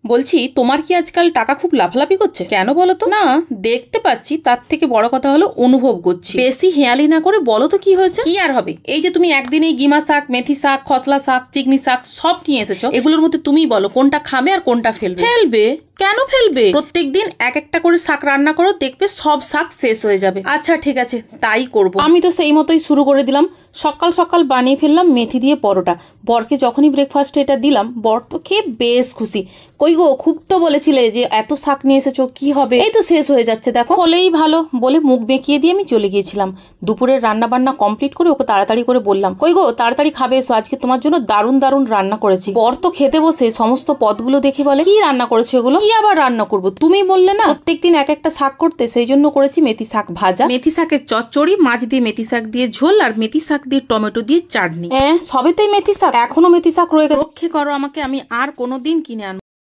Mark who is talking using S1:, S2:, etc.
S1: বলছি তোমার কি আজকাল টাকা খুব লাফালাফি করছে কেন বলো তো? না, দেখতে পাচ্ছি, তার থেকে বড় কথা হলো অনুভব করছি। বেশি হেয়ালি না করে বলো তো কি হয়েছে? কি আর হবে, এই যে তুমি একদিনেই গিমা শাক, মেথি শাক, খসলা শাক, চিকনি শাক সব নিয়ে এসেছো। এগুলোর মধ্যে তুমিই বলো কোনটা খাবে আর কোনটা ফেলবে। ফেলবে কেন ফেলবে? প্রত্যেকদিন এক একটা করে শাক রান্না করো, দেখবে সব শাক শেষ হয়ে যাবে। আচ্ছা ঠিক আছে, তাই করব। আমি তো সেই মতোই শুরু করে দিলাম। সকাল সকাল বানিয়ে ফেললাম মেথি দিয়ে পরোটা। বরকে যখনই ব্রেকফাস্টে এটা দিলাম, বর তো খেয়ে বেশ খুশি। কই গো, খুব তো বলেছিলে যে এত শাক নিয়ে এসেছো, কি হবে? এই তো শেষ হয়ে যাচ্ছে, দেখো। হলেই ভালো বলে মুখ বেঁকিয়ে দিয়ে আমি চলে গিয়েছিলাম। দুপুরের রান্না বান্না কমপ্লিট করে ওকে তাড়াতাড়ি করে বললাম, কই গো তাড়াতাড়ি খাবে এসো, আজকে তোমার জন্য দারুণ দারুণ রান্না করেছি। বর তো খেতে বসে সমস্ত পদগুলো দেখে বলে, কি রান্না করেছো এগুলো? কি আবার রান্না করবো, তুমি বললে না প্রত্যেকদিন এক একটা শাক করতে, সেই জন্য করেছি মেথি শাক ভাজা, মেথি শাকের চচ্চড়ি, মাছ দিয়ে মেথি শাক দিয়ে ঝোল, আর মেথি শাক দিয়ে টমেটো দিয়ে চাটনি। সবেতেই মেথি শাক, এখনো মেথি শাক রয়ে গেছে। রক্ষে করো আমাকে, আমি আর কোনোদিন কিনে আনবো।